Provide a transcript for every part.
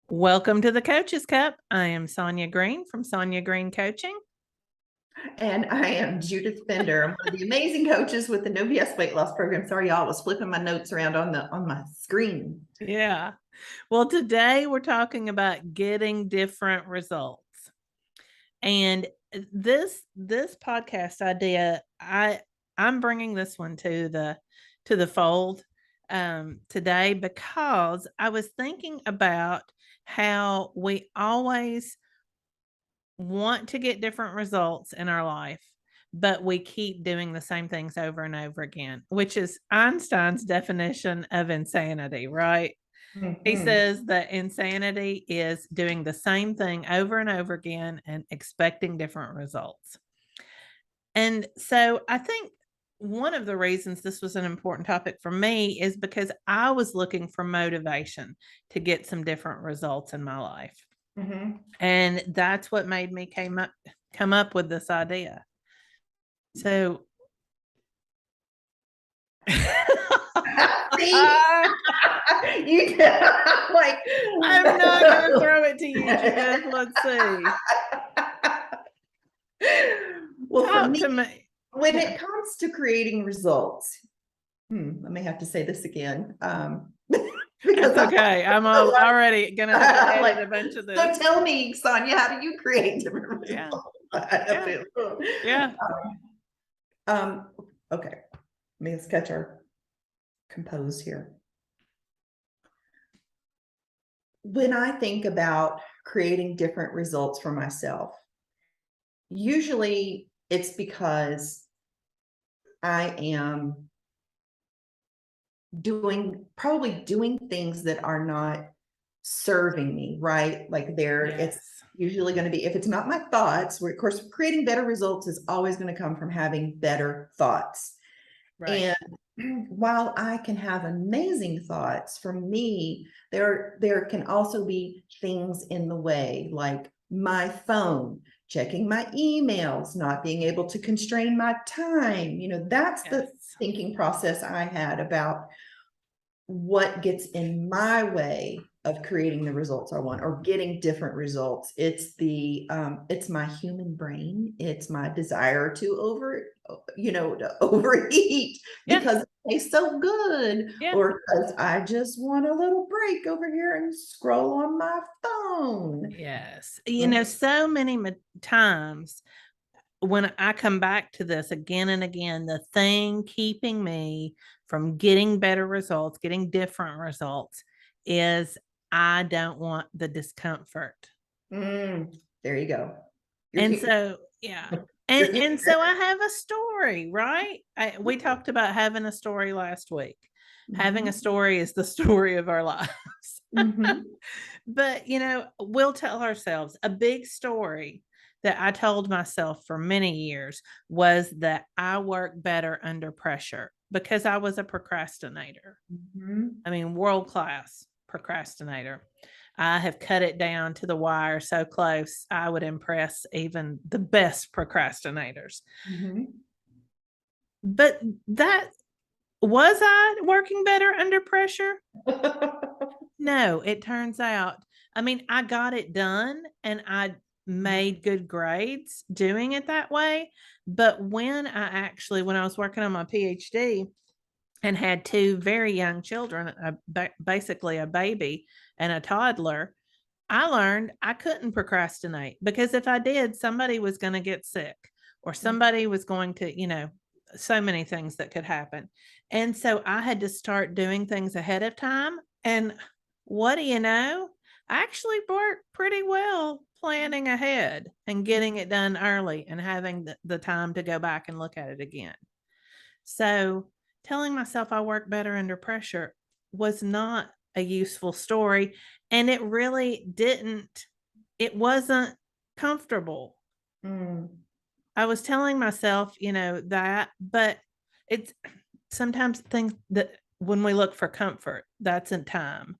Welcome to the Coaches Cup. I am Sonya Green from Sonya Green Coaching. And I am Judith Fender. I'm one of the amazing coaches with the No BS Weight Loss Program. Sorry, y'all, I was flipping my notes around on my screen. Yeah. Well, today we're talking about getting different results. And this podcast idea, I'm bringing this one to the fold today because I was thinking about how we always want to get different results in our life, but we keep doing the same things over and over again, which is Einstein's definition of insanity, right? He says that insanity is doing the same thing over and over again and expecting different results. And so I think one of the reasons this was an important topic for me is because I was looking for motivation to get some different results in my life. And that's what made me come up with this idea. So Like, I'm not gonna throw it to you, Judith. Let's see. Well, Talk for me, to me. when it comes to creating results, I may have to say this again. Because that's okay. I'm already gonna have to edit a bunch of this. So tell me, Sonya, how do you create different results? Yeah. Okay. Let's catch our compose here. When I think about creating different results for myself, usually it's because I am probably doing things that are not serving me, right? Like it's usually going to be, if it's not my thoughts, of course, creating better results is always going to come from having better thoughts. Right. And while I can have amazing thoughts, for me, there can also be things in the way, like my phone, checking my emails, not being able to constrain my time. That's the thinking process I had about what gets in my way of creating the results I want or getting different results. It's my human brain. It's my desire to overeat because it tastes so good, or because I just want a little break over here and scroll on my phone. Yes. So many times when I come back to this again and again, the thing keeping me from getting better results, getting different results, is I don't want the discomfort. There you go. And so I have a story, right? We talked about having a story last week. Having a story is the story of our lives. But, we'll tell ourselves a big story that I told myself for many years was that I work better under pressure because I was a procrastinator. I mean, world-class procrastinator. I have cut it down to the wire so close, I would impress even the best procrastinators. But was I working better under pressure? No, it turns out, I got it done and I made good grades doing it that way. But when I was working on my PhD and had two very young children, basically a baby and a toddler, I learned I couldn't procrastinate because if I did, somebody was going to get sick or somebody was going to, so many things that could happen. And so I had to start doing things ahead of time. And what do you know? I actually worked pretty well planning ahead and getting it done early and having the time to go back and look at it again. So telling myself I work better under pressure was not a useful story. And it really it wasn't comfortable. I was telling myself, that, but it's sometimes things that when we look for comfort, that's in time.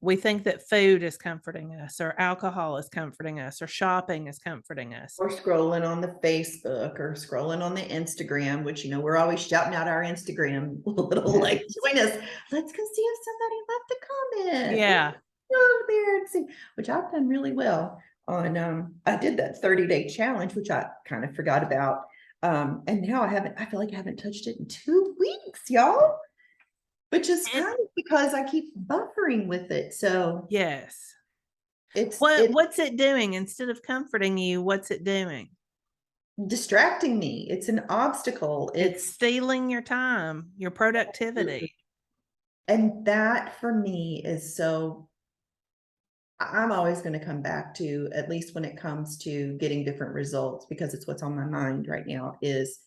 We think that food is comforting us, or alcohol is comforting us, or shopping is comforting us. Or scrolling on the Facebook or scrolling on the Instagram, which, we're always shouting out our Instagram little like, join us. Let's go see if somebody left a comment. Yeah. Go there and see, which I've done really well on. I did that 30-day challenge, which I kind of forgot about. And now I feel like I haven't touched it in 2 weeks, y'all, which is And kind of because I keep buffering with it. So yes. it's What's it doing instead of comforting you? What's it doing? distracting me. It's an obstacle. It's stealing your time, your productivity. And that for me is so, I'm always going to come back to, at least when it comes to getting different results, because it's what's on my mind right now, is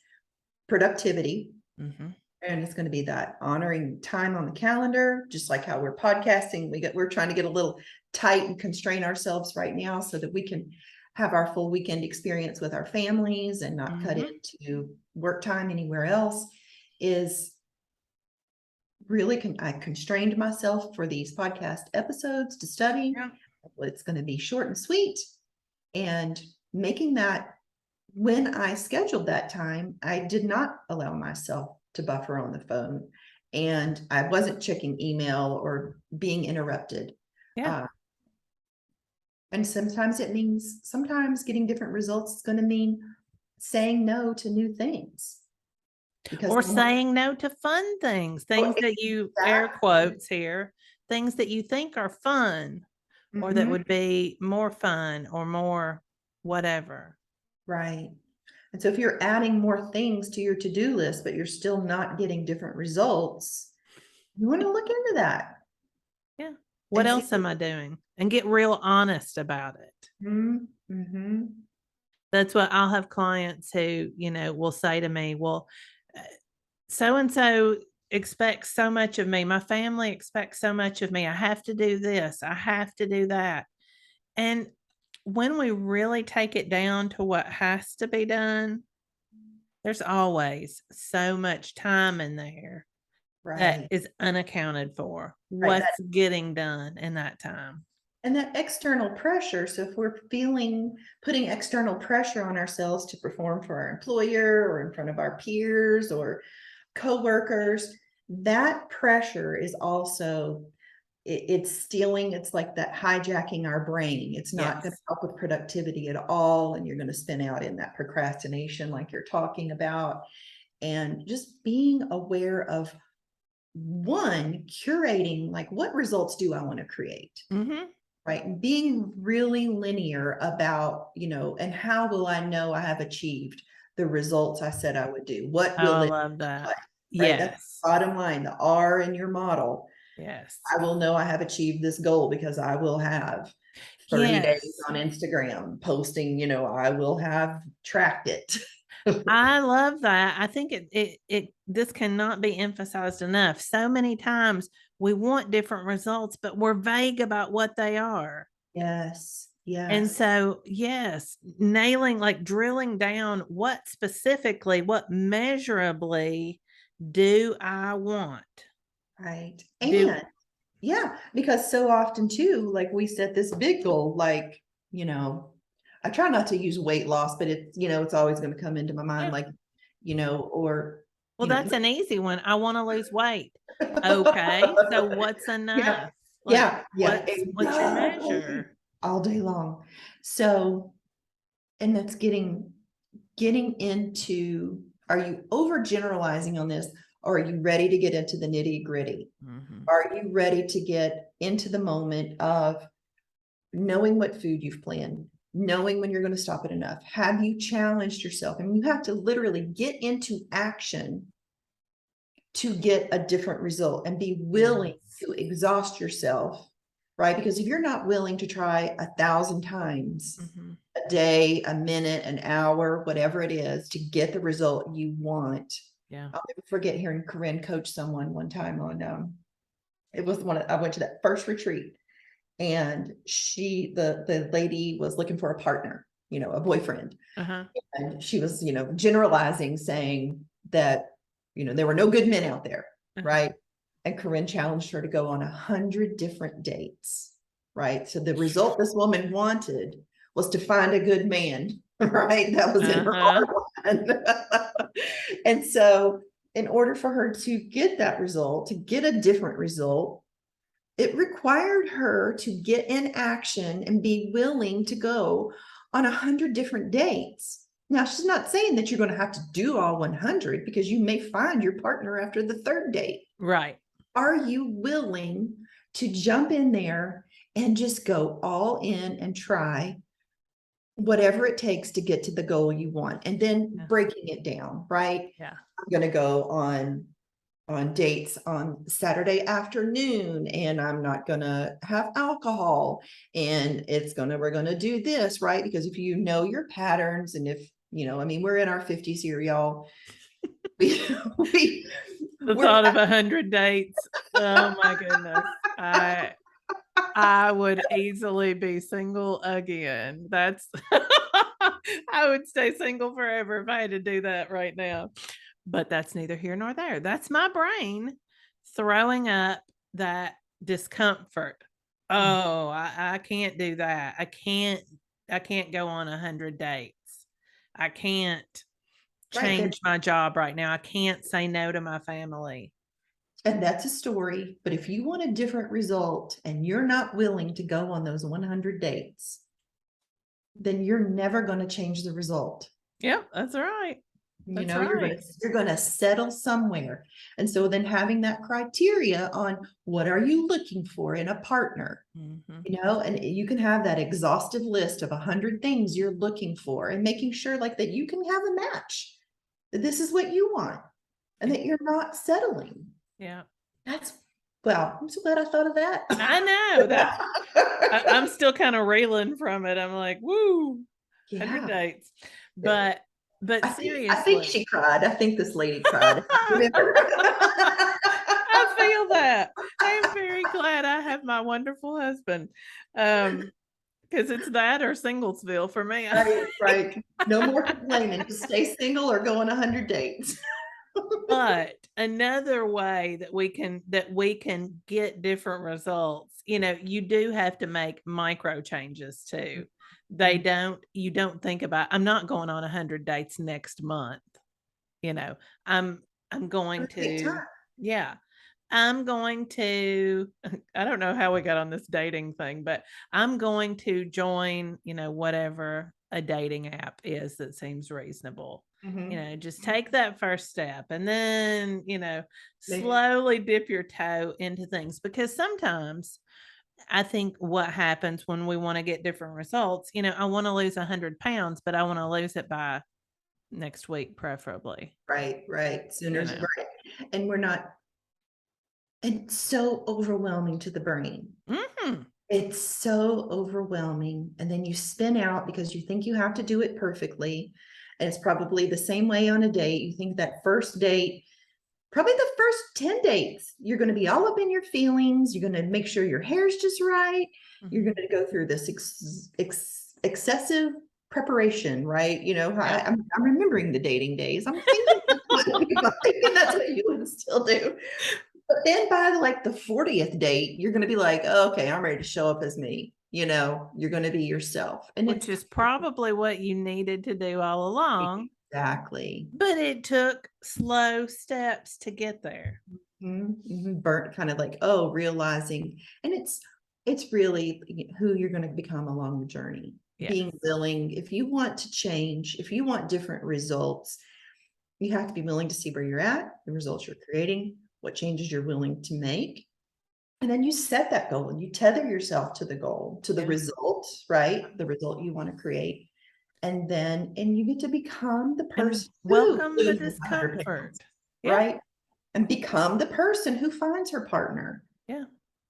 productivity. Mm-hmm. And it's going to be that honoring time on the calendar, just like how we're podcasting. We're trying to get a little tight and constrain ourselves right now so that we can have our full weekend experience with our families and not cut into work time anywhere else. Is really, I constrained myself for these podcast episodes to study. Yeah. It's going to be short and sweet, and making that, when I scheduled that time, I did not allow myself to buffer on the phone, and I wasn't checking email or being interrupted. Yeah. And sometimes getting different results is going to mean saying no to new things. Or saying no to fun things that you air quotes here, things that you think are fun or that would be more fun or more whatever. Right. And so if you're adding more things to your to-do list, but you're still not getting different results, you want to look into that. Yeah. What else am I doing? And get real honest about it. Mm-hmm. That's what I'll have clients who, will say to me, well, so and so expects so much of me. My family expects so much of me. I have to do this. I have to do that. And when we really take it down to what has to be done, there's always so much time in there that is unaccounted for. What's getting done in that time? And that external pressure. So if we're putting external pressure on ourselves to perform for our employer or in front of our peers or coworkers, that pressure is also, it's stealing. It's like that hijacking our brain. It's not going to help with productivity at all. And you're going to spin out in that procrastination like you're talking about. And just being aware of, one, curating, like, what results do I want to create? Right. And being really linear about, and how will I know I have achieved the results I said I would do? What will I it love that. like? Yes. Right? That's the bottom line, the R in your model. Yes. I will know I have achieved this goal because I will have 30 days on Instagram posting, I will have tracked it. I love that. I think this cannot be emphasized enough. So many times we want different results, but we're vague about what they are. Yes. Yes. And so, yes, nailing, like drilling down what measurably do I want? Right. And yeah, because so often too, like we set this big goal, like, I try not to use weight loss, but it's always going to come into my mind, like, or. Well, that's an easy one. I want to lose weight. Okay. So what's enough? Yeah. What's your measure? All day long. So, and that's getting into, are you overgeneralizing on this? Or are you ready to get into the nitty gritty? Are you ready to get into the moment of knowing what food you've planned, knowing when you're going to stop it enough? Have you challenged yourself? I mean, you have to literally get into action to get a different result and be willing to exhaust yourself, right? Because if you're not willing to try 1,000 times a day, a minute, an hour, whatever it is, to get the result you want. Yeah. I'll never forget hearing Corinne coach someone one time on, it was I went to that first retreat, and the lady was looking for a partner, a boyfriend. And she was, generalizing, saying that, there were no good men out there. Right. And Corinne challenged her to go on 100 different dates. Right. So the result this woman wanted was to find a good man. Right. That was in her heart. And so in order for her to get that result, to get a different result, it required her to get in action and be willing to go on 100 different dates. Now, she's not saying that you're going to have to do all 100 because you may find your partner after the third date. Right. Are you willing to jump in there and just go all in and try whatever it takes to get to the goal you want, and then breaking it down, right? Yeah. I'm going to go on dates on Saturday afternoon, and I'm not going to have alcohol, and we're going to do this, right? Because if you know your patterns, and if, I mean, we're in our 50s here, y'all. The thought of 100 dates. Oh my goodness. I would easily be single again. That's I would stay single forever if I had to do that right now. But that's neither here nor there. That's my brain throwing up that discomfort. Oh, I can't do that. I can't go on 100 dates. I can't change my job right now. I can't say no to my family. And that's a story. But if you want a different result and you're not willing to go on those 100 dates, then you're never going to change the result. Yep, that's right. You're going to settle somewhere. And so then having that criteria on what are you looking for in a partner, and you can have that exhaustive list of 100 things you're looking for, and making sure like that you can have a match. This is what you want, and that you're not settling. Yeah. I'm so glad I thought of that. I know that. I'm still kind of reeling from it. I'm like, woo, 100 dates. But seriously. I think she cried. I think this lady cried. I feel that. I'm very glad I have my wonderful husband. Because it's that or Singlesville for me. Right. No more complaining. Just stay single or go on 100 dates. But another way that we can get different results, you do have to make micro changes too. You don't think about, I'm not going on 100 dates next month. I'm going to, I'm going to, I don't know how we got on this dating thing, but I'm going to join, whatever a dating app is that seems reasonable. Just take that first step, and then, slowly dip your toe into things, because sometimes I think what happens when we want to get different results, I want to lose 100 pounds, but I want to lose it by next week, preferably. Right. Sooner. Right. And we're not, it's so overwhelming to the brain. It's so overwhelming. And then you spin out because you think you have to do it perfectly. And it's probably the same way on a date. You think that first date, probably the first 10 dates, you're going to be all up in your feelings. You're going to make sure your hair's just right. You're going to go through this excessive preparation, right? I'm remembering the dating days. I'm thinking that's what you would still do. But then by the 40th date, you're going to be like, oh, okay, I'm ready to show up as me. You're going to be yourself. And which is probably what you needed to do all along. Exactly. But it took slow steps to get there. Burnt, kind of like, realizing. And it's really who you're going to become along the journey. Yes. Being willing, if you want to change, if you want different results, you have to be willing to see where you're at, the results you're creating, what changes you're willing to make. And then you set that goal and you tether yourself to the goal, to the result, right? The result you want to create. And you get to become the person. Welcome the discomfort. Right? And become the person who finds her partner. Yeah.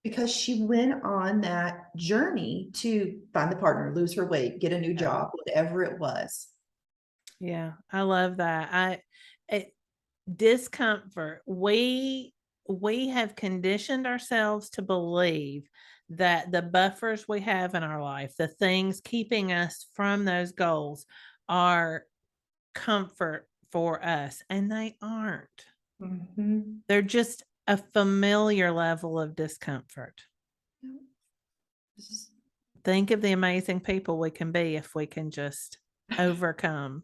Because she went on that journey to find the partner, lose her weight, get a new job, whatever it was. Yeah, I love that. Discomfort. We have conditioned ourselves to believe that the buffers we have in our life, the things keeping us from those goals, are comfort for us, and they aren't. They're just a familiar level of discomfort. Think of the amazing people we can be if we can just overcome.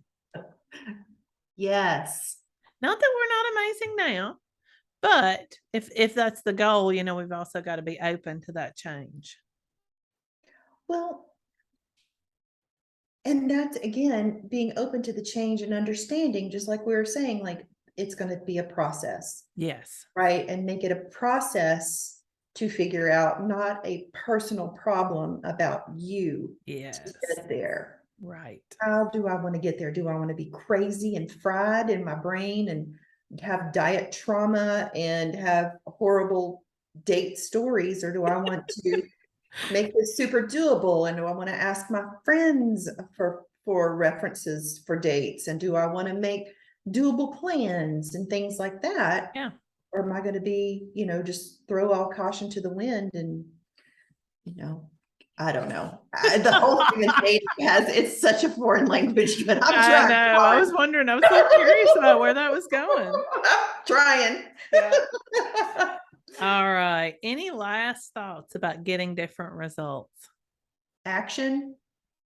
Yes. Not that we're not amazing now, But if that's the goal, you know, we've also got to be open to that change. Well, and that's again, being open to the change and understanding, just like we were saying, like it's going to be a process, Yes. right? And make it a process to figure out, not a personal problem about you Yes. to get there. Right. How do I want to get there? Do I want to be crazy and fried in my brain and have diet trauma and have horrible date stories? Or do I want to make this super doable? And do I want to ask my friends for references for dates? And do I want to make doable plans and things like that? Yeah. Or am I going to be, you know, just throw all caution to the wind and, you know, I don't know. The whole human dating it's such a foreign language, but I'm I trying know. I hard. was wondering. I was so curious about where that was going. I'm trying. Yeah. All right. Any last thoughts about getting different results? Action.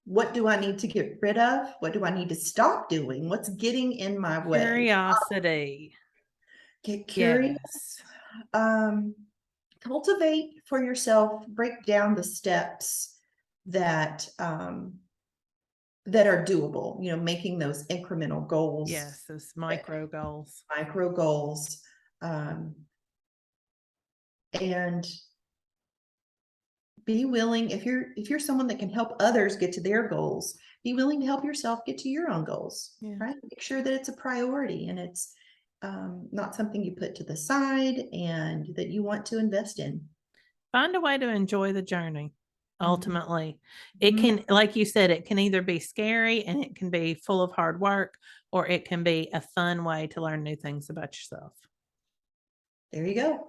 What do I need to get rid of? What do I need to stop doing? What's getting in my way? Curiosity. Get curious. Yes. Cultivate for yourself, break down the steps that that are doable, you know, making those incremental goals. Yes, those micro goals. Micro goals. And be willing, if you're someone that can help others get to their goals, be willing to help yourself get to your own goals. Yeah. Right? Make sure that it's a priority and it's not something you put to the side and that you want to invest in. Find a way to enjoy the journey. Ultimately, Mm-hmm. it can, like you said, it can either be scary and it can be full of hard work, or it can be a fun way to learn new things about yourself. There you go.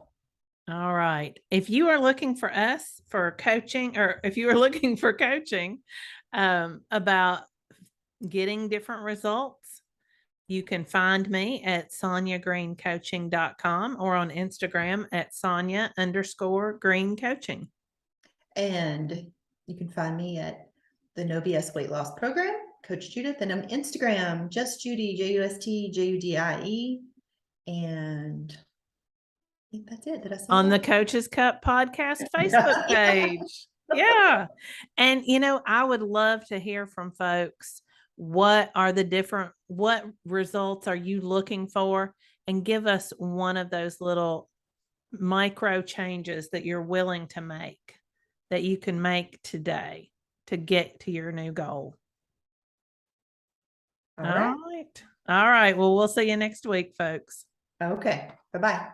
All right. If you are looking for us for coaching, or if you are looking for coaching about getting different results, you can find me at sonyagreencoaching.com or on Instagram at Sonya_green coaching. And you can find me at the No BS Weight Loss Program, Coach Judith, and on Instagram, Just Judy, JUSTJUDIE. And I think that's it. Did I say On the that? Coaches Cup podcast Facebook page. Yeah. And, you know, I would love to hear from folks. What results are you looking for? And give us one of those little micro changes that you're willing to make, that you can make today to get to your new goal. All right. All right. Well, we'll see you next week, folks. Okay. Bye-bye.